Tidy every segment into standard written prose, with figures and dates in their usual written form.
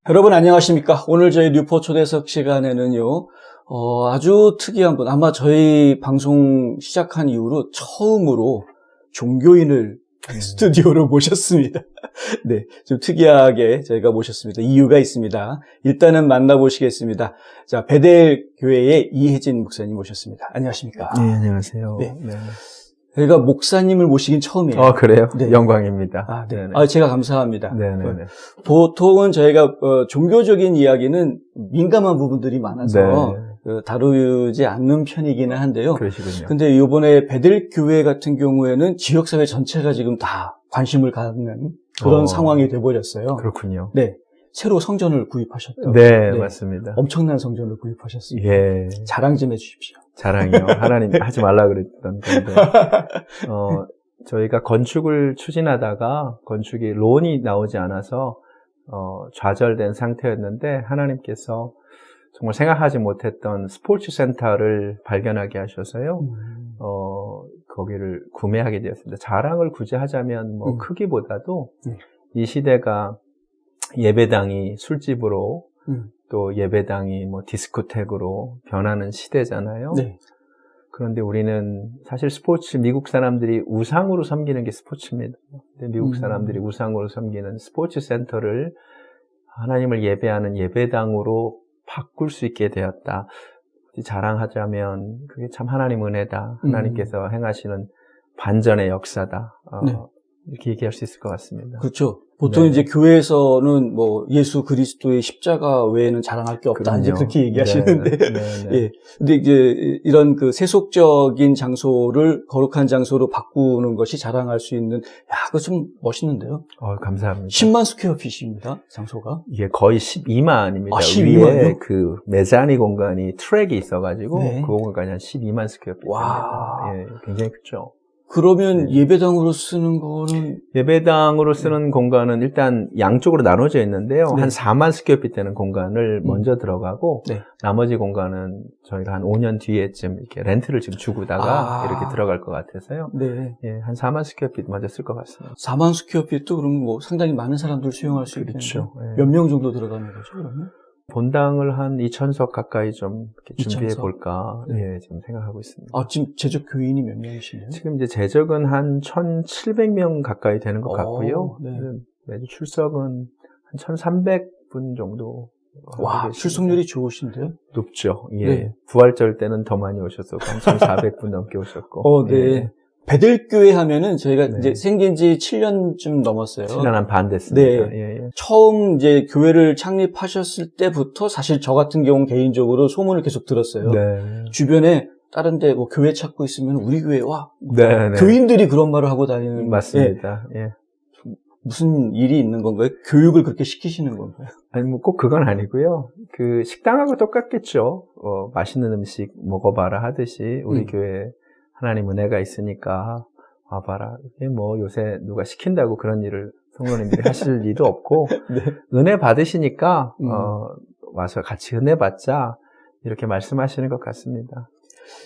여러분 안녕하십니까? 오늘 저희 뉴포 초대석 시간에는요, 아주 특이한 분, 아마 저희 방송 시작한 이후로 처음으로 종교인을 스튜디오로 모셨습니다. 네, 좀 특이하게 저희가 모셨습니다. 이유가 있습니다. 일단은 만나보시겠습니다. 자, 베델 교회의 이혜진 목사님 모셨습니다. 안녕하십니까? 네, 안녕하세요. 네. 네. 저희가 목사님을 모시긴 처음이에요. 그래요? 네. 영광입니다. 아, 네. 네네. 제가 감사합니다. 네네네. 보통은 저희가 종교적인 이야기는 민감한 부분들이 많아서 다루지 않는 편이기는 한데요. 그러시군요. 근데 이번에 베델 교회 같은 경우에는 지역사회 전체가 지금 다 관심을 갖는 그런 상황이 돼버렸어요. 그렇군요. 네. 새로 성전을 구입하셨다고. 네, 맞습니다. 엄청난 성전을 구입하셨습니다. 예. 자랑 좀 해주십시오. 자랑이요. 하나님 하지 말라 그랬던 건데. 저희가 건축을 추진하다가 건축이 론이 나오지 않아서 좌절된 상태였는데 하나님께서 정말 생각하지 못했던 스포츠 센터를 발견하게 하셔서요. 거기를 구매하게 되었습니다. 자랑을 굳이 하자면 크기보다도 이 시대가 예배당이 술집으로 또 예배당이 디스코텍으로 변하는 시대잖아요. 네. 그런데 우리는 사실 스포츠, 미국 사람들이 우상으로 섬기는 게 스포츠입니다. 근데 미국 사람들이 우상으로 섬기는 스포츠 센터를 하나님을 예배하는 예배당으로 바꿀 수 있게 되었다. 자랑하자면 그게 참 하나님 은혜다. 하나님께서 행하시는 반전의 역사다. 네. 이렇게 얘기할 수 있을 것 같습니다. 그렇죠. 보통 네. 이제 교회에서는 예수 그리스도의 십자가 외에는 자랑할 게 없다. 그럼요. 이제 그렇게 얘기하시는데. 네. 예. 근데 이제 이런 그 세속적인 장소를 거룩한 장소로 바꾸는 것이 자랑할 수 있는, 그거 좀 멋있는데요. 감사합니다. 10만 스퀘어핏입니다. 장소가. 이게 거의 12만입니다. 12만이요? 위에 그 메자니 공간이 트랙이 있어가지고 네. 그 공간이 한 12만 스퀘어핏입니다. 와. 예, 굉장히 크죠. 그러면 예배당으로 쓰는 거는 예배당으로 쓰는 공간은 일단 양쪽으로 나눠져 있는데요. 네. 한 4만 스퀘어핏 되는 공간을 먼저 들어가고 네. 나머지 공간은 저희가 한 5년 뒤에쯤 이렇게 렌트를 지금 주고다가 이렇게 들어갈 것 같아서요. 네. 예, 한 4만 스퀘어핏 먼저 쓸 것 같습니다. 4만 스퀘어핏도 그러면 상당히 많은 사람들 수용할 수 있겠네요. 그렇죠. 예. 몇 명 정도 들어가는 거죠, 그러면? 본당을 한 2,000석 가까이 좀 이렇게 준비해 2,000석? 볼까 네. 지금 생각하고 있습니다. 지금 제적 교인이 몇 명이시네요? 지금 이제 제적은 한 1,700명 가까이 되는 것 같고요. 네. 매주 출석은 한 1,300분 정도. 와, 출석률이 좋으신데요? 높죠. 예. 네. 부활절 때는 더 많이 오셨었고, 한 1,400분 넘게 오셨고. 네. 예. 베델교회 하면은 저희가 네. 이제 생긴 지 7년쯤 넘었어요. 7년 한 반 됐습니다. 네. 예. 처음 이제 교회를 창립하셨을 때부터 사실 저 같은 경우는 개인적으로 소문을 계속 들었어요. 네. 주변에 다른 데 교회 찾고 있으면 우리 교회 와. 네. 교인들이 그런 말을 하고 다니는. 맞습니다. 예. 무슨 일이 있는 건가요? 교육을 그렇게 시키시는 건가요? 아니, 꼭 그건 아니고요. 그 식당하고 똑같겠죠. 맛있는 음식 먹어봐라 하듯이 우리 교회 하나님 은혜가 있으니까 와봐라. 이게 요새 누가 시킨다고 그런 일을 성도님들이 하실 일도 없고, 네. 은혜 받으시니까, 와서 같이 은혜 받자, 이렇게 말씀하시는 것 같습니다.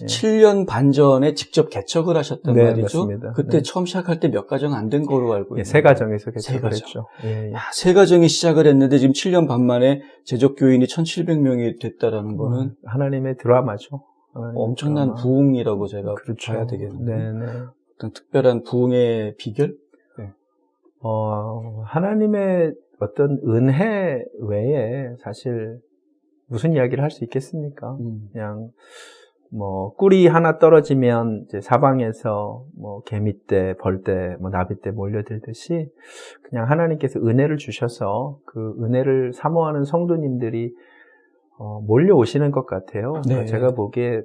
예. 7년 반 전에 직접 개척을 하셨단 네, 말이죠. 맞습니다. 그때 네. 처음 시작할 때 몇 가정 안 된 거로 알고 있는데. 세 가정에서 세 개척을 가정. 했죠. 예. 세 가정이 시작을 했는데 지금 7년 반 만에 제적 교인이 1,700명이 됐다라는 거는 하나님의 드라마죠. 엄청난 드라마. 부흥이라고 제가 그렇죠. 봐야 되겠는데. 네네. 어떤 특별한 부흥의 비결? 하나님의 어떤 은혜 외에 사실 무슨 이야기를 할 수 있겠습니까? 그냥 꿀이 하나 떨어지면 이제 사방에서 개미떼, 벌떼, 나비떼 몰려들듯이 그냥 하나님께서 은혜를 주셔서 그 은혜를 사모하는 성도님들이 몰려오시는 것 같아요. 네. 제가 보기에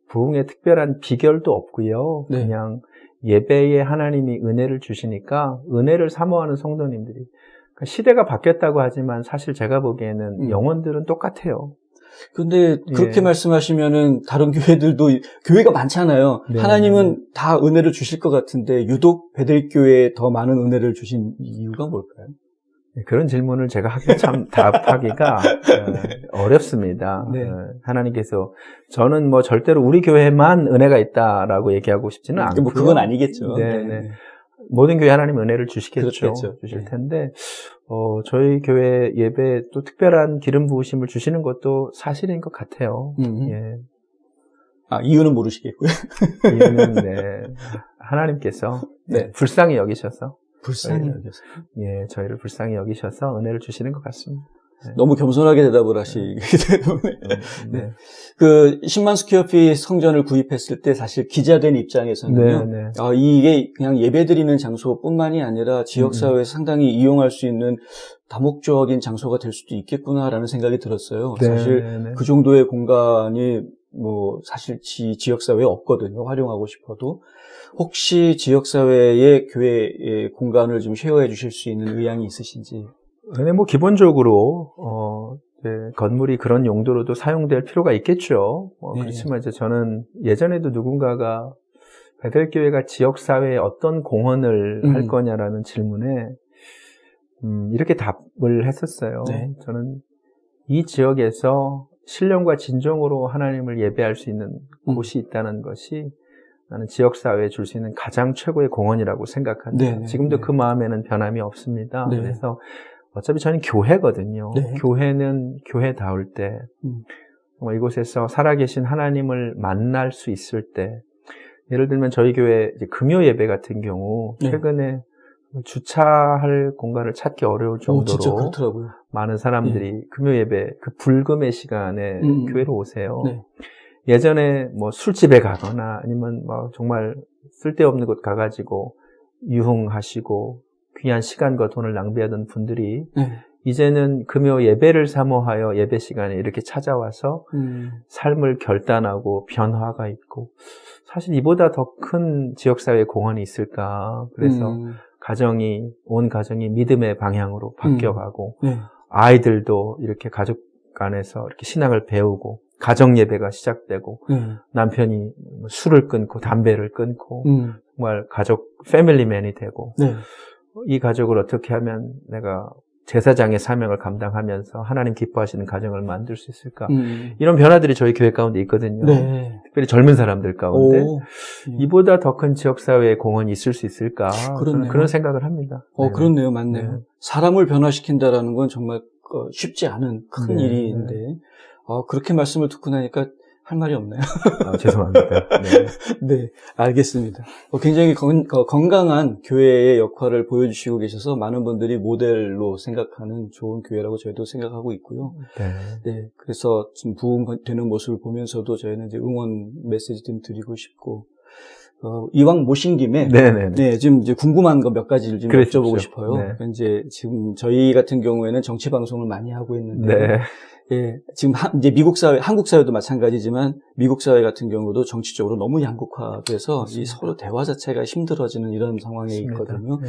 부흥의 특별한 비결도 없고요. 네. 그냥 예배에 하나님이 은혜를 주시니까 은혜를 사모하는 성도님들이, 그러니까 시대가 바뀌었다고 하지만 사실 제가 보기에는 영혼들은 똑같아요. 근데 그렇게 예. 말씀하시면은 다른 교회들도 교회가 많잖아요. 네. 하나님은 다 은혜를 주실 것 같은데 유독 베델교회에 더 많은 은혜를 주신 이유가 뭘까요? 그런 질문을 제가 참 답하기가 어렵습니다. 네. 하나님께서, 저는 절대로 우리 교회만 은혜가 있다라고 얘기하고 싶지는 않고요. 그건 아니겠죠. 네네. 모든 교회 하나님 은혜를 주시겠죠. 그렇겠죠. 주실 네. 텐데, 저희 교회 예배 또 특별한 기름 부으심을 주시는 것도 사실인 것 같아요. 예. 이유는 모르시겠고요. 이유는, 하나님께서, 네. 불쌍히 여기셔서, 불쌍히 여겨서. 예, 저희를 불쌍히 여기셔서 은혜를 주시는 것 같습니다. 네. 너무 겸손하게 대답을 하시기 때문에. 네. 그 10만 스퀘어핏 성전을 구입했을 때 사실 기자된 입장에서는요. 네. 이게 그냥 예배드리는 장소뿐만이 아니라 지역사회에서 상당히 이용할 수 있는 다목적인 장소가 될 수도 있겠구나라는 생각이 들었어요. 네. 사실 그 정도의 공간이 뭐 사실 지역사회에 없거든요. 활용하고 싶어도. 혹시 지역사회의 교회의 공간을 좀 쉐어해 주실 수 있는 의향이 있으신지. 네, 뭐 기본적으로 건물이 그런 용도로도 사용될 필요가 있겠죠. 네. 그렇지만 이제 저는 예전에도 누군가가 베델교회가 지역사회에 어떤 공헌을 할 거냐라는 질문에 이렇게 답을 했었어요. 네. 저는 이 지역에서 신령과 진정으로 하나님을 예배할 수 있는 곳이 있다는 것이 나는 지역사회에 줄 수 있는 가장 최고의 공헌이라고 생각합니다. 네. 지금도 네. 그 마음에는 변함이 없습니다. 네. 그래서 어차피 저는 교회거든요. 네. 교회는 교회다울 때 이곳에서 살아계신 하나님을 만날 수 있을 때, 예를 들면 저희 교회 이제 금요 예배 같은 경우 최근에 주차할 공간을 찾기 어려울 정도로 진짜 그렇더라고요. 많은 사람들이 금요 예배 그 불금의 시간에 교회로 오세요. 네. 예전에 뭐 술집에 가거나 아니면 뭐 정말 쓸데없는 곳 가가지고 유흥하시고 귀한 시간과 돈을 낭비하던 분들이 이제는 금요 예배를 사모하여 예배 시간에 이렇게 찾아와서 삶을 결단하고 변화가 있고, 사실 이보다 더 큰 지역사회 공헌이 있을까. 그래서 온 가정이 믿음의 방향으로 바뀌어가고 아이들도 이렇게 가족 간에서 이렇게 신앙을 배우고 가정 예배가 시작되고 남편이 술을 끊고 담배를 끊고 정말 가족 패밀리맨이 되고 이 가족을 어떻게 하면 내가 제사장의 사명을 감당하면서 하나님 기뻐하시는 가정을 만들 수 있을까? 이런 변화들이 저희 교회 가운데 있거든요. 네. 특별히 젊은 사람들 가운데. 네. 이보다 더 큰 지역사회의 공헌이 있을 수 있을까? 저는 그런 생각을 합니다. 그렇네요. 맞네요. 사람을 변화시킨다라는 건 정말 쉽지 않은 큰 일인데 그렇게 말씀을 듣고 나니까 할 말이 없나요? 죄송합니다. 네, 알겠습니다. 굉장히 건강한 교회의 역할을 보여주시고 계셔서 많은 분들이 모델로 생각하는 좋은 교회라고 저희도 생각하고 있고요. 네, 그래서 지금 부흥되는 모습을 보면서도 저희는 이제 응원 메시지 좀 드리고 싶고, 이왕 모신 김에 지금 이제 궁금한 거 몇 가지를 좀 여쭤보고 싶어요. 그러니까 이제 지금 저희 같은 경우에는 정치 방송을 많이 하고 있는데, 지금 이제 미국 사회, 한국 사회도 마찬가지지만 미국 사회 같은 경우도 정치적으로 너무 양극화돼서 이 서로 대화 자체가 힘들어지는 이런 상황에 있거든요.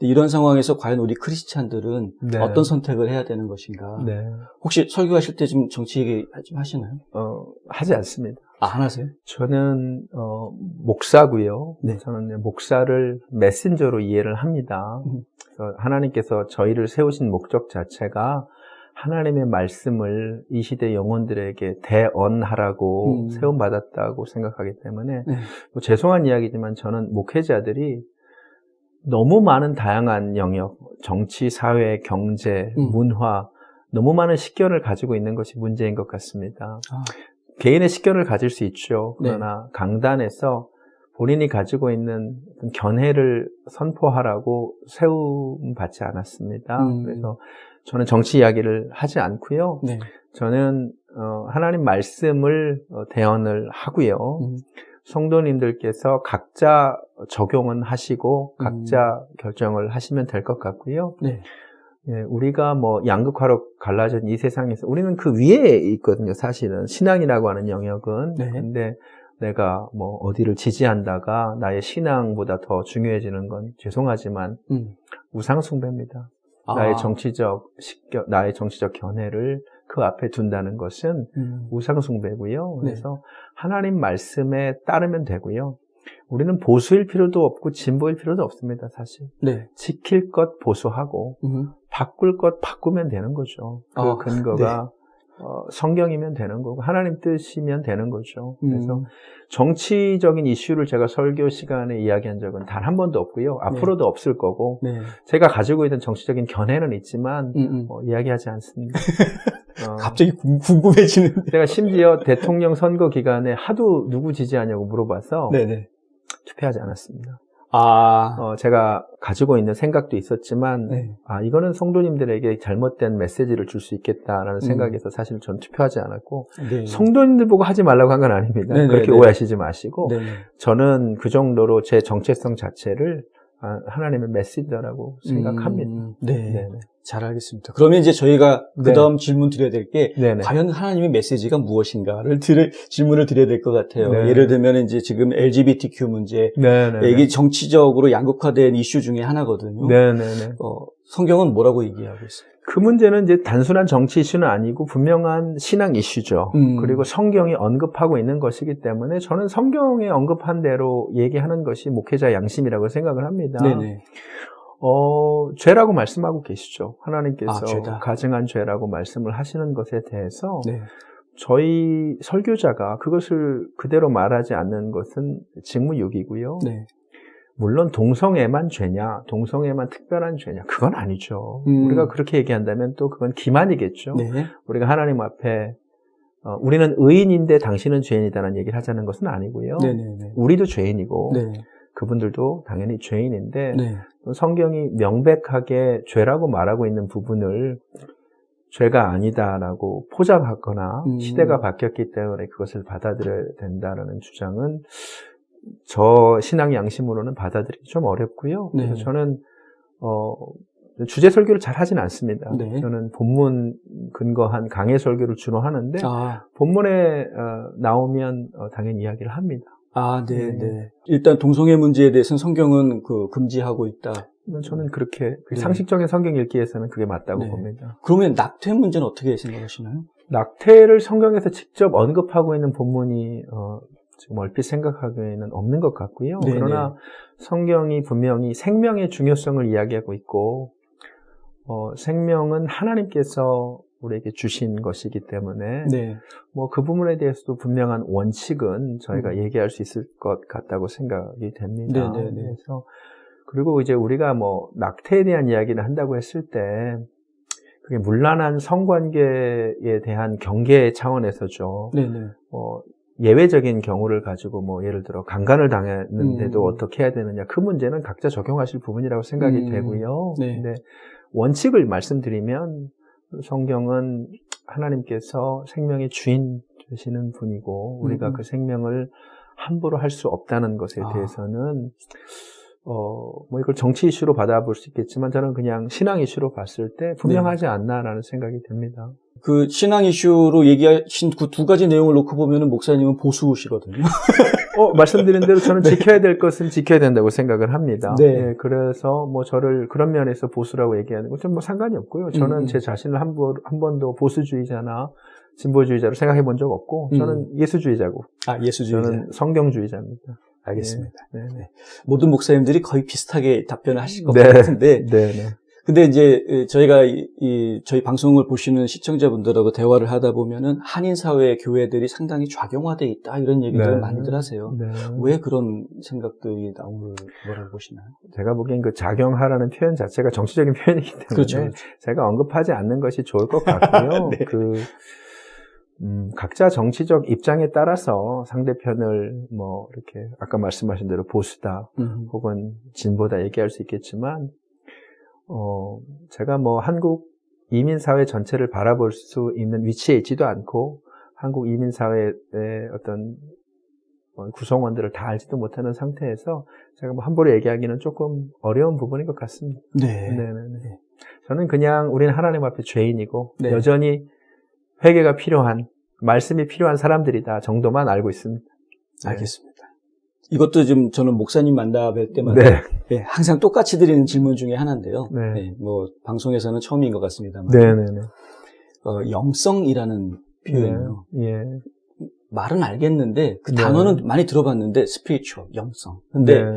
이런 상황에서 과연 우리 크리스찬들은 어떤 선택을 해야 되는 것인가? 혹시 설교하실 때 좀 정치 얘기 좀 하시나요? 하지 않습니다. 안 하세요? 저는 목사고요. 저는 목사를 메신저로 이해를 합니다. 그래서 하나님께서 저희를 세우신 목적 자체가 하나님의 말씀을 이 시대 영혼들에게 대언하라고 세움받았다고 생각하기 때문에 뭐 죄송한 이야기지만 저는 목회자들이 너무 많은 다양한 영역, 정치, 사회, 경제, 문화, 너무 많은 식견을 가지고 있는 것이 문제인 것 같습니다. 개인의 식견을 가질 수 있죠. 그러나 강단에서 본인이 가지고 있는 견해를 선포하라고 세움받지 않았습니다. 그래서 저는 정치 이야기를 하지 않고요. 저는 하나님 말씀을 대언을 하고요. 성도님들께서 각자 적용은 하시고 각자 결정을 하시면 될 것 같고요. 우리가 뭐 양극화로 갈라진 이 세상에서 우리는 그 위에 있거든요. 사실은 신앙이라고 하는 영역은. 근데 내가 뭐 어디를 지지한다가 나의 신앙보다 더 중요해지는 건 죄송하지만 우상 숭배입니다. 나의 정치적 견해를 그 앞에 둔다는 것은 우상 숭배고요. 그래서 하나님 말씀에 따르면 되고요. 우리는 보수일 필요도 없고 진보일 필요도 없습니다, 사실. 지킬 것 보수하고 바꿀 것 바꾸면 되는 거죠. 그 근거가 성경이면 되는 거고 하나님 뜻이면 되는 거죠. 그래서 정치적인 이슈를 제가 설교 시간에 이야기한 적은 단 한 번도 없고요. 앞으로도 없을 거고 네. 제가 가지고 있는 정치적인 견해는 있지만 이야기하지 않습니다. 갑자기 궁금해지는. 제가 심지어 대통령 선거 기간에 하도 누구 지지하냐고 물어봐서 네네. 투표하지 않았습니다. 제가 가지고 있는 생각도 있었지만, 네. 이거는 성도님들에게 잘못된 메시지를 줄 수 있겠다라는 생각에서 사실 전 투표하지 않았고, 네. 성도님들 보고 하지 말라고 한 건 아닙니다. 네네네. 그렇게 오해하시지 마시고, 네네. 저는 그 정도로 제 정체성 자체를 하나님의 메시지라고 생각합니다. 네. 네네. 잘 알겠습니다. 그러면 이제 저희가 그 다음 질문 드려야 될 게, 네네. 과연 하나님의 메시지가 무엇인가를 질문을 드려야 될 것 같아요. 네. 예를 들면 이제 지금 LGBTQ 문제, 네네. 이게 정치적으로 양극화된 이슈 중에 하나거든요. 네네네. 성경은 뭐라고 얘기하고 있어요? 그 문제는 이제 단순한 정치 이슈는 아니고 분명한 신앙 이슈죠. 그리고 성경이 언급하고 있는 것이기 때문에 저는 성경에 언급한 대로 얘기하는 것이 목회자 양심이라고 생각을 합니다. 네네. 죄라고 말씀하고 계시죠. 하나님께서 죄다. 가증한 죄라고 말씀을 하시는 것에 대해서 네. 저희 설교자가 그것을 그대로 말하지 않는 것은 직무유기고요. 네. 물론 동성애만 죄냐, 동성애만 특별한 죄냐, 그건 아니죠. 우리가 그렇게 얘기한다면 또 그건 기만이겠죠. 네. 우리가 하나님 앞에 우리는 의인인데 당신은 죄인이다라는 얘기를 하자는 것은 아니고요. 네네네. 우리도 죄인이고 네. 그분들도 당연히 죄인인데 네. 성경이 명백하게 죄라고 말하고 있는 부분을 죄가 아니다라고 포장하거나 시대가 바뀌었기 때문에 그것을 받아들여야 된다라는 주장은 저 신앙 양심으로는 받아들이기 좀 어렵고요. 네. 그래서 저는 주제 설교를 잘 하진 않습니다. 네. 저는 본문 근거한 강해 설교를 주로 하는데 본문에 나오면 당연히 이야기를 합니다. 네. 일단 동성애 문제에 대해서는 성경은 금지하고 있다. 저는 그렇게 상식적인 성경 읽기에서는 그게 맞다고 봅니다. 그러면 낙태 문제는 어떻게 생각하시나요? 낙태를 성경에서 직접 언급하고 있는 본문이 지금 얼핏 생각하기에는 없는 것 같고요. 네네. 그러나 성경이 분명히 생명의 중요성을 이야기하고 있고 생명은 하나님께서 우리에게 주신 것이기 때문에 그 부분에 대해서도 분명한 원칙은 저희가 얘기할 수 있을 것 같다고 생각이 됩니다. 그래서 그리고 이제 우리가 낙태에 대한 이야기를 한다고 했을 때 그게 문란한 성관계에 대한 경계 차원에서죠. 예외적인 경우를 가지고 예를 들어 강간을 당했는데도 어떻게 해야 되느냐, 그 문제는 각자 적용하실 부분이라고 생각이 되고요. 근데 원칙을 말씀드리면 성경은 하나님께서 생명의 주인 되시는 분이고 우리가 그 생명을 함부로 할 수 없다는 것에 대해서는 이걸 정치 이슈로 받아볼 수 있겠지만 저는 그냥 신앙 이슈로 봤을 때 분명하지 않나라는 생각이 듭니다. 그 신앙 이슈로 얘기하신 그 두 가지 내용을 놓고 보면은 목사님은 보수시거든요. 말씀드린 대로 저는 지켜야 될 것은 지켜야 된다고 생각을 합니다. 그래서 저를 그런 면에서 보수라고 얘기하는 건 좀 상관이 없고요. 저는 제 자신을 한 번도 보수주의자나 진보주의자로 생각해 본 적 없고 저는 예수주의자고. 예수주의자. 저는 성경주의자입니다. 알겠습니다. 모든 목사님들이 거의 비슷하게 답변을 하실 것 같은데. 근데 이제 저희가 저희 방송을 보시는 시청자분들하고 대화를 하다 보면은 한인 사회 교회들이 상당히 좌경화돼 있다 이런 얘기들을 많이들 하세요. 왜 그런 생각들이 나올 거라고 보시나요? 제가 보기엔 그 좌경화라는 표현 자체가 정치적인 표현이기 때문에 그렇죠. 제가 언급하지 않는 것이 좋을 것 같고요. 각자 정치적 입장에 따라서 상대편을 이렇게 아까 말씀하신 대로 보수다 혹은 진보다 얘기할 수 있겠지만 제가 한국 이민사회 전체를 바라볼 수 있는 위치에 있지도 않고 한국 이민사회의 어떤 구성원들을 다 알지도 못하는 상태에서 제가 함부로 얘기하기는 조금 어려운 부분인 것 같습니다. 저는 그냥 우리는 하나님 앞에 죄인이고 여전히 회개가 필요한, 말씀이 필요한 사람들이다 정도만 알고 있습니다. 알겠습니다. 이것도 좀 저는 목사님 만나 뵐 때마다 항상 똑같이 드리는 질문 중에 하나인데요. 방송에서는 처음인 것 같습니다만. 영성이라는 표현이요. 말은 알겠는데 그 단어는 많이 들어봤는데 spiritual, 영성. 근데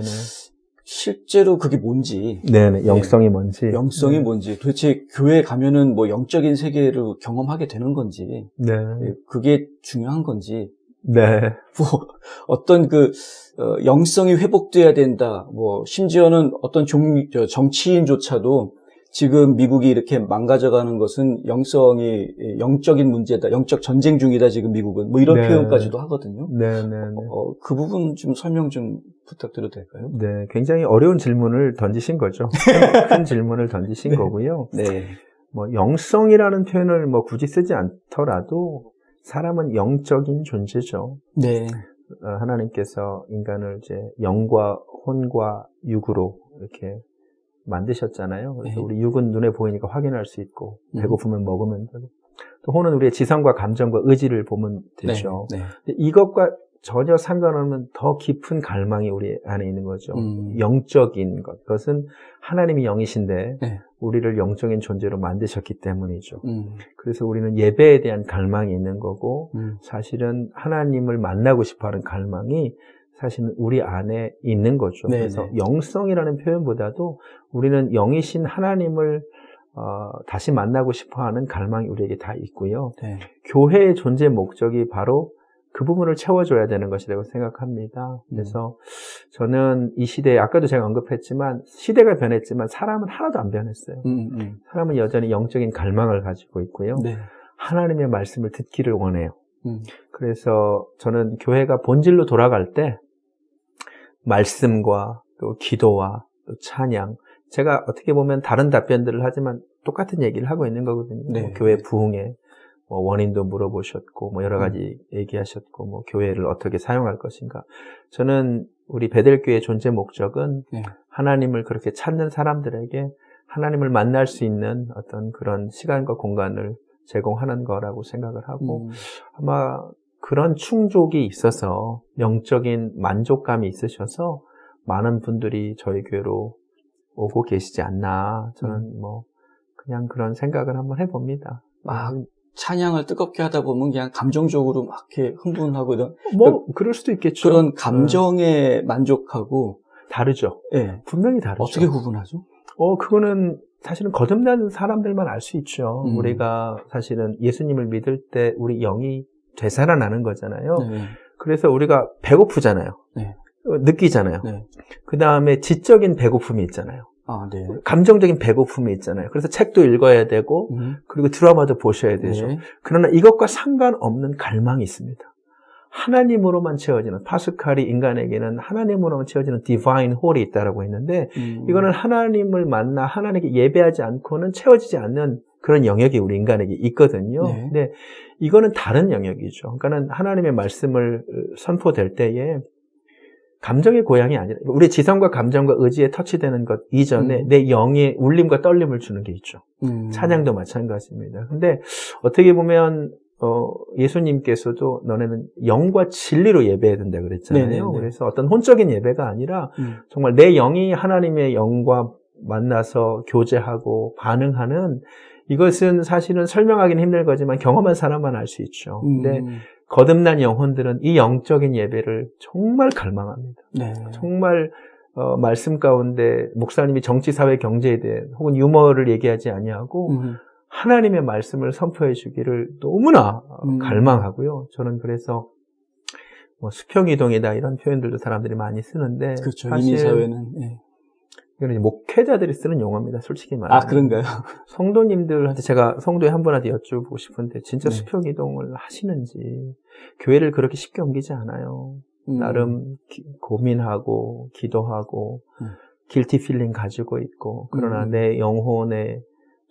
실제로 그게 뭔지, 네네, 영성이 뭔지. 영성이 뭔지, 도대체 교회 가면은 뭐 영적인 세계를 경험하게 되는 건지, 네. 그게 중요한 건지, 네. 뭐 어떤 영성이 회복돼야 된다. 뭐 심지어는 어떤 정치인조차도 지금 미국이 이렇게 망가져가는 것은 영적인 문제다. 영적 전쟁 중이다. 지금 미국은 뭐 이런 네. 표현까지도 하거든요. 네네네. 그 부분 좀 설명 좀 부탁드려도 될까요? 네, 굉장히 어려운 질문을 던지신 거죠. 큰 질문을 던지신 네. 거고요. 네. 뭐 영성이라는 표현을 뭐 굳이 쓰지 않더라도 사람은 영적인 존재죠. 네. 하나님께서 인간을 이제 영과 혼과 육으로 이렇게 만드셨잖아요. 그래서 네. 우리 육은 눈에 보이니까 확인할 수 있고 배고프면 먹으면 되고 또 혼은 우리의 지성과 감정과 의지를 보면 되죠. 네. 네. 근데 이것과 전혀 상관없는 더 깊은 갈망이 우리 안에 있는 거죠. 영적인 것. 그것은 하나님이 영이신데 네. 우리를 영적인 존재로 만드셨기 때문이죠. 그래서 우리는 예배에 대한 갈망이 있는 거고 사실은 하나님을 만나고 싶어하는 갈망이 사실은 우리 안에 있는 거죠. 네네. 그래서 영성이라는 표현보다도 우리는 영이신 하나님을 다시 만나고 싶어하는 갈망이 우리에게 다 있고요. 네. 교회의 존재 목적이 바로 그 부분을 채워줘야 되는 것이라고 생각합니다. 그래서 저는 이 시대에 아까도 제가 언급했지만 시대가 변했지만 사람은 하나도 안 변했어요. 사람은 여전히 영적인 갈망을 가지고 있고요. 네. 하나님의 말씀을 듣기를 원해요. 그래서 저는 교회가 본질로 돌아갈 때 말씀과 또 기도와 또 찬양, 제가 어떻게 보면 다른 답변들을 하지만 똑같은 얘기를 하고 있는 거거든요. 네. 뭐 교회 부흥의 원인도 물어보셨고 뭐 여러 가지 얘기하셨고 뭐 교회를 어떻게 사용할 것인가. 저는 우리 베델교회의 존재 목적은 네. 하나님을 그렇게 찾는 사람들에게 하나님을 만날 수 있는 어떤 그런 시간과 공간을 제공하는 거라고 생각을 하고 아마 그런 충족이 있어서 영적인 만족감이 있으셔서 많은 분들이 저희 교회로 오고 계시지 않나. 저는 뭐 그냥 그런 생각을 한번 해봅니다. 막 찬양을 뜨겁게 하다 보면 그냥 감정적으로 막 이렇게 흥분하고 이런 뭐 그럴 수도 있겠죠. 그런 감정에 만족하고 다르죠. 네. 분명히 다르죠. 어떻게 구분하죠? 그거는 사실은 거듭난 사람들만 알 수 있죠. 우리가 사실은 예수님을 믿을 때 우리 영이 되살아나는 거잖아요. 네. 그래서 우리가 배고프잖아요. 네. 느끼잖아요. 네. 그 다음에 지적인 배고픔이 있잖아요. 아, 네. 감정적인 배고픔이 있잖아요. 그래서 책도 읽어야 되고 그리고 드라마도 보셔야 되죠. 네. 그러나 이것과 상관없는 갈망이 있습니다. 하나님으로만 채워지는, 파스칼이 인간에게는 하나님으로만 채워지는 디바인 홀이 있다라고 했는데 이거는 하나님을 만나 하나님께 예배하지 않고는 채워지지 않는 그런 영역이 우리 인간에게 있거든요. 네. 근데 이거는 다른 영역이죠. 그러니까는 하나님의 말씀을 선포될 때에 감정의 고향이 아니라 우리 지성과 감정과 의지에 터치되는 것 이전에 내 영의 울림과 떨림을 주는 게 있죠. 찬양도 마찬가지입니다. 근데 어떻게 보면 예수님께서도 너네는 영과 진리로 예배해야 된다 그랬잖아요. 네네네. 그래서 어떤 혼적인 예배가 아니라 정말 내 영이 하나님의 영과 만나서 교제하고 반응하는, 이것은 사실은 설명하기는 힘들 거지만 경험한 사람만 알 수 있죠. 근데 거듭난 영혼들은 이 영적인 예배를 정말 갈망합니다. 네. 정말 말씀 가운데 목사님이 정치, 사회, 경제에 대해 혹은 유머를 얘기하지 아니하고 하나님의 말씀을 선포해 주기를 너무나 갈망하고요. 저는 그래서 뭐 수평이동이다 이런 표현들도 사람들이 많이 쓰는데 그렇죠. 사실 이민사회는 네. 이거는 이제 목회자들이 쓰는 용어입니다. 솔직히 말하면. 아, 그런가요? 성도님들한테 제가 성도에 한 분한테 여쭈고 싶은데 진짜 네. 수평이동을 하시는지, 교회를 그렇게 쉽게 옮기지 않아요. 나름 고민하고 기도하고 길티 필링 가지고 있고, 그러나 내 영혼의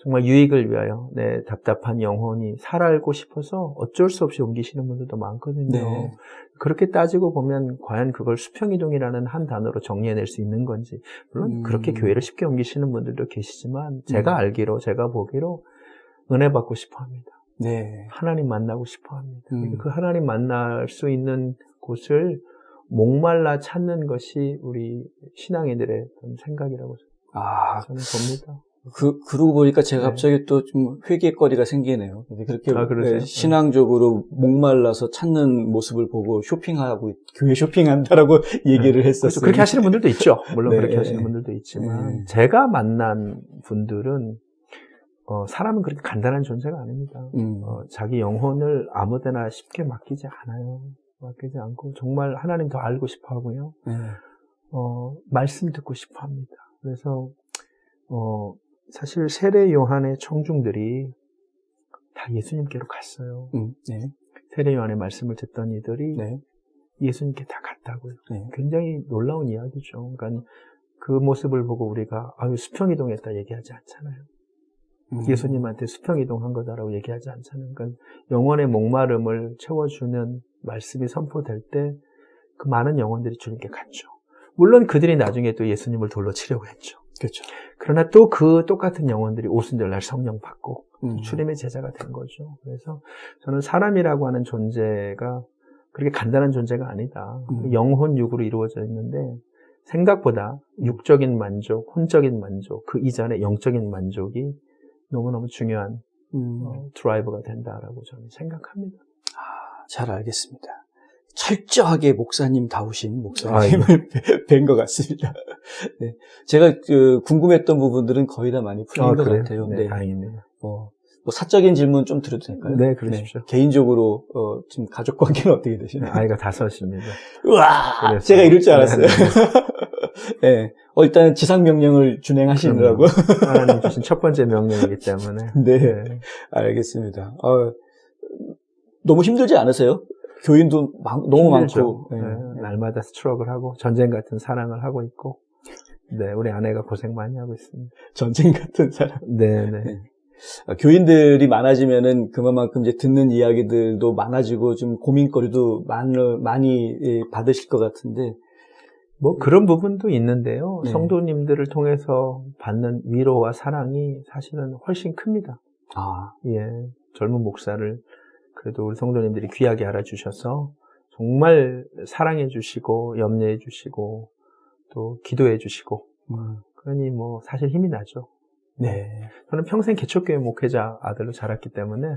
정말 유익을 위하여 내 답답한 영혼이 살아알고 싶어서 어쩔 수 없이 옮기시는 분들도 많거든요. 네. 그렇게 따지고 보면 과연 그걸 수평이동이라는 한 단어로 정리해낼 수 있는 건지, 물론 그렇게 교회를 쉽게 옮기시는 분들도 계시지만 제가 알기로, 제가 보기로 은혜 받고 싶어합니다. 네. 하나님 만나고 싶어합니다. 그 하나님 만날 수 있는 곳을 목말라 찾는 것이 우리 신앙인들의 생각이라고 저는 봅니다. 그러고 보니까 제가 네. 갑자기 또 좀 회개거리가 생기네요. 그렇게 그러세요? 신앙적으로 목말라서 찾는 모습을 보고 쇼핑하고, 교회 쇼핑한다라고 얘기를 했었어요. 그렇게 하시는 분들도 있죠. 물론 네. 그렇게 하시는 분들도 있지만, 네. 제가 만난 분들은, 사람은 그렇게 간단한 존재가 아닙니다. 자기 영혼을 아무데나 쉽게 맡기지 않아요. 맡기지 않고, 정말 하나님 더 알고 싶어 하고요. 네. 말씀 듣고 싶어 합니다. 그래서, 사실 세례 요한의 청중들이 다 예수님께로 갔어요. 네. 세례 요한의 말씀을 듣던 이들이 네. 예수님께 다 갔다고요. 네. 굉장히 놀라운 이야기죠. 그러니까 그 모습을 보고 우리가 수평이동했다 얘기하지 않잖아요. 예수님한테 수평이동한 거다라고 얘기하지 않잖아요. 그러니까 영혼의 목마름을 채워주는 말씀이 선포될 때 그 많은 영혼들이 주님께 갔죠. 물론 그들이 나중에 또 예수님을 돌로 치려고 했죠. 그렇죠. 그러나 또 그 똑같은 영혼들이 오순절날 성령 받고 주님의 제자가 된 거죠. 그래서 저는 사람이라고 하는 존재가 그렇게 간단한 존재가 아니다. 영혼 육으로 이루어져 있는데 생각보다 육적인 만족, 혼적인 만족, 그 이전에 영적인 만족이 너무너무 중요한 드라이버가 된다라고 저는 생각합니다. 잘 알겠습니다. 철저하게 목사님다우신 목사님을 뵌 것 같습니다. 네. 제가 궁금했던 부분들은 거의 다 많이 풀린 것 그래요? 같아요. 네, 다행입니다. 뭐 사적인 질문 좀 드려도 될까요? 네, 그러십시오. 개인적으로 지금 가족 관계는 어떻게 되시나요? 아이가 5입니다. 우와, 제가 이럴 줄 알았어요. 네. 일단 지상 명령을 준행하시느라고. 하나님 주신 첫 번째 명령이기 때문에. 네. 알겠습니다. 너무 힘들지 않으세요? 교인도 너무 힘들죠. 많고. 네. 날마다 스트럭을 하고 전쟁 같은 사랑을 하고 있고. 네, 우리 아내가 고생 많이 하고 있습니다. 전쟁 같은 사랑. 네. 교인들이 많아지면은 그만큼 이제 듣는 이야기들도 많아지고 좀 고민거리도 많이 받으실 것 같은데. 뭐 그런 부분도 있는데요. 네. 성도님들을 통해서 받는 위로와 사랑이 사실은 훨씬 큽니다. 예. 젊은 목사를 그래도 우리 성도님들이 귀하게 알아주셔서 정말 사랑해 주시고 염려해 주시고 또 기도해 주시고 그러니 뭐 사실 힘이 나죠. 네. 저는 평생 개척교회 목회자 아들로 자랐기 때문에.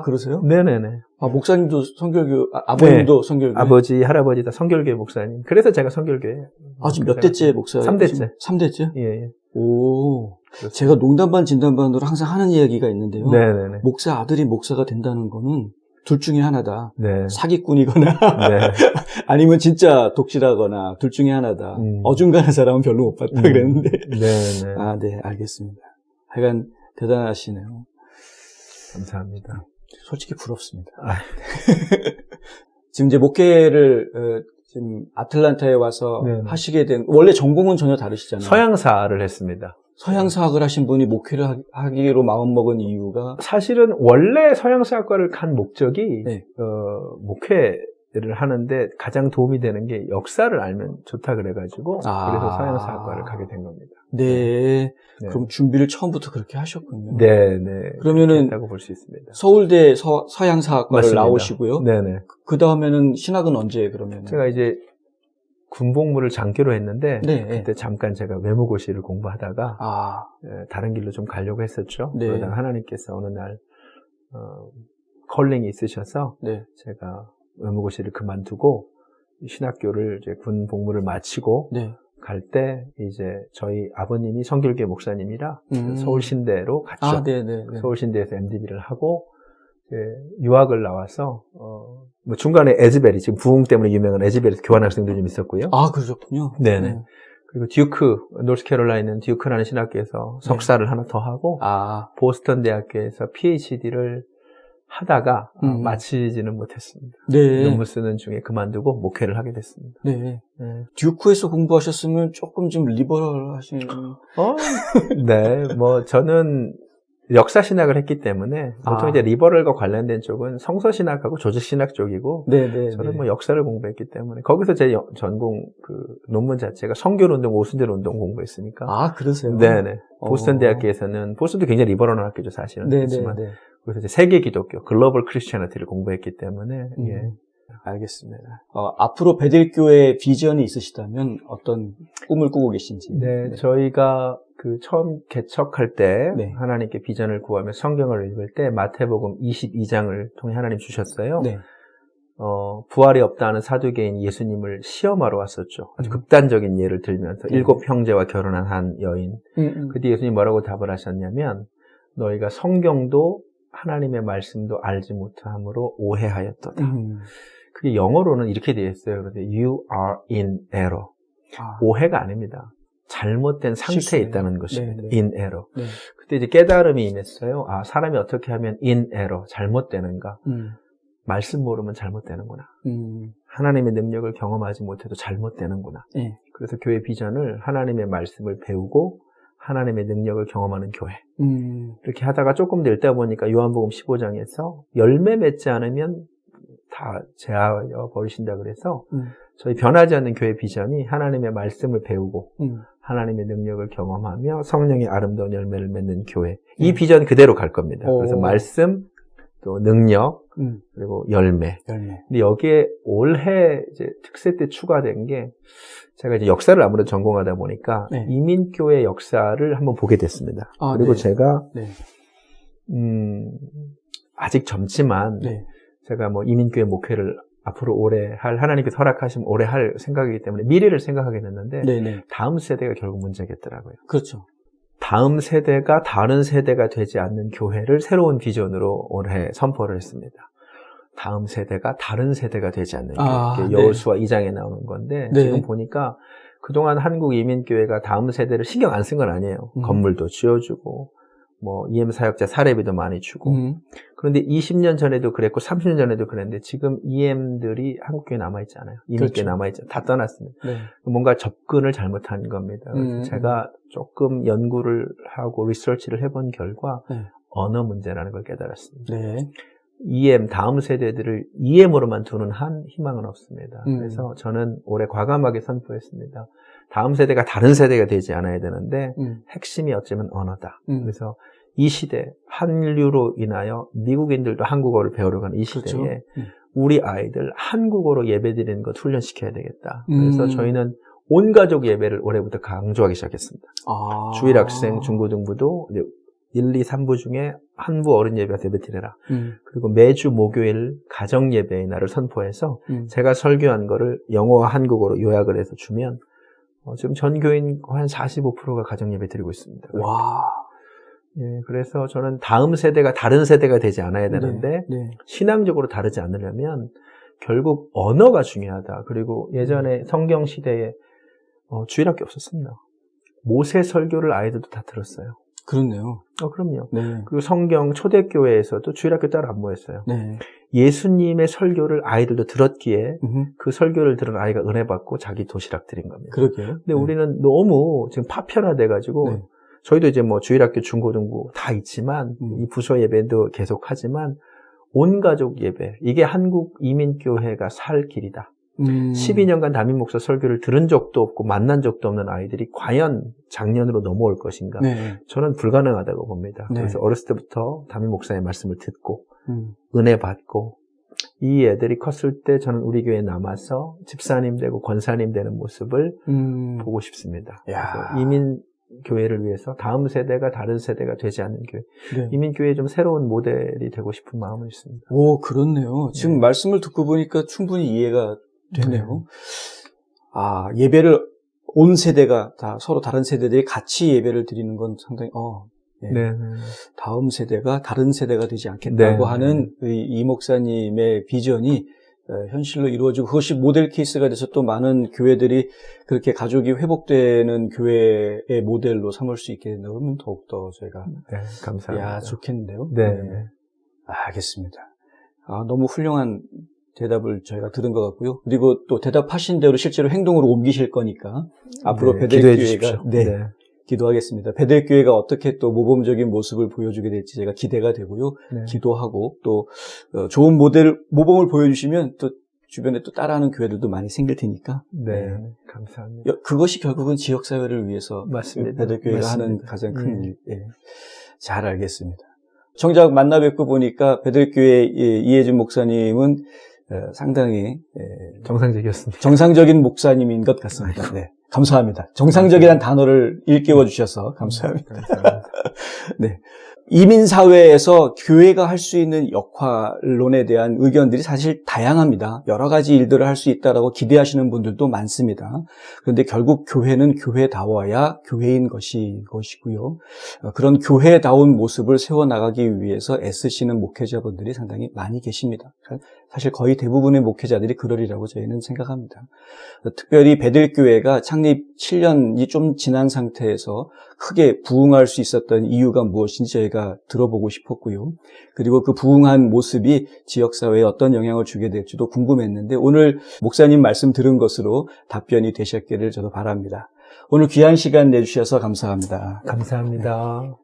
그러세요? 네네네. 목사님도 성결교, 아버님도 네. 성결교회? 아버지, 할아버지 다 성결교회 목사님. 그래서 제가 성결교회. 지금 몇 대째 목사예요? 3대째. 3대째? 예. 오. 그렇습니다. 제가 농담반 진담반으로 항상 하는 이야기가 있는데요. 네네네. 목사 아들이 목사가 된다는 거는 둘 중에 하나다. 네. 사기꾼이거나 네. 아니면 진짜 독실하거나 둘 중에 하나다. 어중간한 사람은 별로 못 봤다 그랬는데. 네네. 네, 알겠습니다. 하여간 대단하시네요. 감사합니다. 솔직히 부럽습니다. 지금 이제 목회를 지금 아틀란타에 와서 네네. 하시게 된, 원래 전공은 전혀 다르시잖아요. 서양사를 했습니다. 서양사학을 하신 분이 목회를 하기로 마음먹은 이유가? 사실은 원래 서양사학과를 간 목적이 네. 목회를 하는데 가장 도움이 되는 게 역사를 알면 좋다 그래가지고 그래서 서양사학과를 가게 된 겁니다. 네. 네. 그럼 준비를 처음부터 그렇게 하셨군요. 네네. 그러면은 했다고 볼 수 있습니다. 서울대 서양사학과를 맞습니다. 나오시고요. 네네. 그 다음에는 신학은 언제 그러면? 제가 이제 군복무를 장교로 했는데 네. 그때 잠깐 제가 외무고시를 공부하다가 다른 길로 좀 가려고 했었죠. 네. 그러다가 하나님께서 어느 날 컬링이 있으셔서 네. 제가 외무고시를 그만두고 신학교를 이제 군복무를 마치고 네. 갈 때 이제 저희 아버님이 성결교회 목사님이라 서울신대로 갔죠. 네네. 서울신대에서 MDB를 하고 유학을 나와서 뭐 중간에 에즈베리 지금 부흥 때문에 유명한 에즈베리에서 교환 학생도 좀 있었고요. 그러셨군요. 네네. 그리고 듀크 노스캐롤라이나 듀크라는 신학교에서 석사를 하나 더 하고 보스턴 대학교에서 PhD를 하다가 마치지는 못했습니다. 네. 논문 쓰는 중에 그만두고 목회를 하게 됐습니다. 네. 듀크에서 공부하셨으면 조금 좀 리버럴하신. 네. 뭐 저는 역사 신학을 했기 때문에 보통 이제 리버럴과 관련된 쪽은 성서 신학하고 조직 신학 쪽이고 네네. 저는 뭐 역사를 공부했기 때문에 거기서 제 전공 그 논문 자체가 성결 운동, 오순절 운동 공부했으니까. 그러세요? 네네. 보스턴 대학교에서는 보스턴도 굉장히 리버럴한 학교죠 사실은. 그렇지만 거기서 이제 세계 기독교, 글로벌 크리스티애니티를 공부했기 때문에 알겠습니다. 앞으로 베들교회 비전이 있으시다면 어떤 꿈을 꾸고 계신지. 네, 저희가 처음 개척할 때 네. 하나님께 비전을 구하며 성경을 읽을 때 마태복음 22장을 통해 하나님 주셨어요. 네. 부활이 없다는 사두개인 예수님을 시험하러 왔었죠. 아주 극단적인 예를 들면서 7 형제와 결혼한 한 여인. 그때 예수님이 뭐라고 답을 하셨냐면 너희가 성경도 하나님의 말씀도 알지 못함으로 오해하였도다. 그게 영어로는 이렇게 되어 있어요. 그런데 you are in error. 오해가 아닙니다. 잘못된 상태에 실수네. 있다는 것입니다. 네, 네. in error. 네. 그때 이제 깨달음이 임했어요. 사람이 어떻게 하면 in error, 잘못되는가? 말씀 모르면 잘못되는구나. 하나님의 능력을 경험하지 못해도 잘못되는구나. 네. 그래서 교회 비전을 하나님의 말씀을 배우고 하나님의 능력을 경험하는 교회. 이렇게 하다가 조금 더 읽다 보니까 요한복음 15장에서 열매 맺지 않으면 다 제하여 버리신다 그래서 저희 변하지 않는 교회 비전이 하나님의 말씀을 배우고 하나님의 능력을 경험하며 성령의 아름다운 열매를 맺는 교회. 이 비전 그대로 갈 겁니다. 그래서 말씀, 또 능력, 그리고 열매. 근데 여기에 올해 이제 특세 때 추가된 게 제가 이제 역사를 아무래도 전공하다 보니까 네. 이민교회 역사를 한번 보게 됐습니다. 그리고 네. 제가 네. 아직 젊지만 네. 제가 뭐 이민교회 목회를 앞으로 오래 하나님께서 허락하시면 오래 할 생각이기 때문에 미래를 생각하게 됐는데 네네. 다음 세대가 결국 문제겠더라고요. 그렇죠. 다음 세대가 다른 세대가 되지 않는 교회를 새로운 비전으로 올해 선포를 했습니다. 다음 세대가 다른 세대가 되지 않는 교회. 여호수아 2장에 나오는 건데 네. 지금 보니까 그동안 한국 이민교회가 다음 세대를 신경 안 쓴 건 아니에요. 건물도 지어주고 뭐 EM 사역자 사례비도 많이 주고 그런데 20년 전에도 그랬고 30년 전에도 그랬는데 지금 EM들이 한국교회에 남아있잖아요. 이민교회에 그렇죠. 남아있잖아요. 다 떠났습니다. 네. 뭔가 접근을 잘못한 겁니다. 그래서 제가 조금 연구를 하고 리서치를 해본 결과 네. 언어 문제라는 걸 깨달았습니다. 네. EM, 다음 세대들을 EM으로만 두는 한 희망은 없습니다. 그래서 저는 올해 과감하게 선포했습니다. 다음 세대가 다른 세대가 되지 않아야 되는데 핵심이 어쩌면 언어다. 그래서 이 시대, 한류로 인하여 미국인들도 한국어를 배우려고 하는 이 시대에 그렇죠. 우리 아이들 한국어로 예배드리는 것 훈련시켜야 되겠다. 그래서 저희는 온 가족 예배를 올해부터 강조하기 시작했습니다. 주일학생, 중고등부도 이제 1, 2, 3부 중에 한 부 어른 예배가 예배드려라. 그리고 매주 목요일 가정 예배의 날을 선포해서 제가 설교한 거를 영어와 한국어로 요약을 해서 주면 지금 전 교인 한 45%가 가정 예배 드리고 있습니다. 와. 예, 그래서 저는 다음 세대가 다른 세대가 되지 않아야 되는데 네. 신앙적으로 다르지 않으려면 결국 언어가 중요하다. 그리고 예전에 성경 시대에 주일학교 없었습니다. 모세 설교를 아이들도 다 들었어요. 그렇네요. 그럼요. 네. 그리고 성경 초대교회에서도 주일학교 따로 안 모였어요. 네. 예수님의 설교를 아이들도 들었기에 그 설교를 들은 아이가 은혜 받고 자기 도시락 드린 겁니다. 그러게요. 근데 우리는 너무 지금 파편화돼가지고 네. 저희도 이제 뭐 주일학교, 중고등부 다 있지만 이 부서 예배도 계속 하지만 온 가족 예배 이게 한국 이민교회가 살 길이다. 12년간 담임 목사 설교를 들은 적도 없고 만난 적도 없는 아이들이 과연 작년으로 넘어올 것인가? 네. 저는 불가능하다고 봅니다. 네. 그래서 어렸을 때부터 담임 목사의 말씀을 듣고 은혜 받고 이 애들이 컸을 때 저는 우리 교회에 남아서 집사님 되고 권사님 되는 모습을 보고 싶습니다. 그래서 이민 교회를 위해서 다음 세대가 다른 세대가 되지 않는 교회. 네. 이민교회에 좀 새로운 모델이 되고 싶은 마음은 있습니다. 오, 그렇네요. 지금 말씀을 듣고 보니까 충분히 이해가 되네요. 예배를 온 세대가 다 서로 다른 세대들이 같이 예배를 드리는 건 상당히 네. 다음 세대가 다른 세대가 되지 않겠다고 하는 이 목사님의 비전이 현실로 이루어지고 그것이 모델 케이스가 돼서 또 많은 교회들이 그렇게 가족이 회복되는 교회의 모델로 삼을 수 있게 된다 그러면 더욱더 저희가 감사합니다. 좋겠는데요. 네. 알겠습니다. 너무 훌륭한 대답을 저희가 들은 것 같고요. 그리고 또 대답하신 대로 실제로 행동으로 옮기실 거니까 앞으로 베델교회가 기도하겠습니다. 베델교회가 어떻게 또 모범적인 모습을 보여주게 될지 제가 기대가 되고요. 기도하고 또 좋은 모범을 보여주시면 또 주변에 또 따라하는 교회들도 많이 생길 테니까. 감사합니다. 그것이 결국은 지역사회를 위해서 맞습니다. 베델교회가 하는 가장 큰 일. 잘 알겠습니다. 정작 만나 뵙고 보니까 베델교회 이혜진 목사님은 상당히 정상적이었습니다. 정상적인 목사님인 것 같습니다. 네, 감사합니다. 정상적이라는 단어를 일깨워 주셔서 감사합니다. 감사합니다. 네. 이민사회에서 교회가 할 수 있는 역할론에 대한 의견들이 사실 다양합니다. 여러 가지 일들을 할 수 있다라고 기대하시는 분들도 많습니다. 그런데 결국 교회는 교회다워야 교회인 것이고요. 그런 교회다운 모습을 세워나가기 위해서 애쓰시는 목회자분들이 상당히 많이 계십니다. 사실 거의 대부분의 목회자들이 그러리라고 저희는 생각합니다. 특별히 베들교회가 창립 7년이 좀 지난 상태에서 크게 부흥할 수 있었던 이유가 무엇인지 저희가 들어보고 싶었고요. 그리고 그 부흥한 모습이 지역사회에 어떤 영향을 주게 될지도 궁금했는데 오늘 목사님 말씀 들은 것으로 답변이 되셨기를 저도 바랍니다. 오늘 귀한 시간 내주셔서 감사합니다. 감사합니다.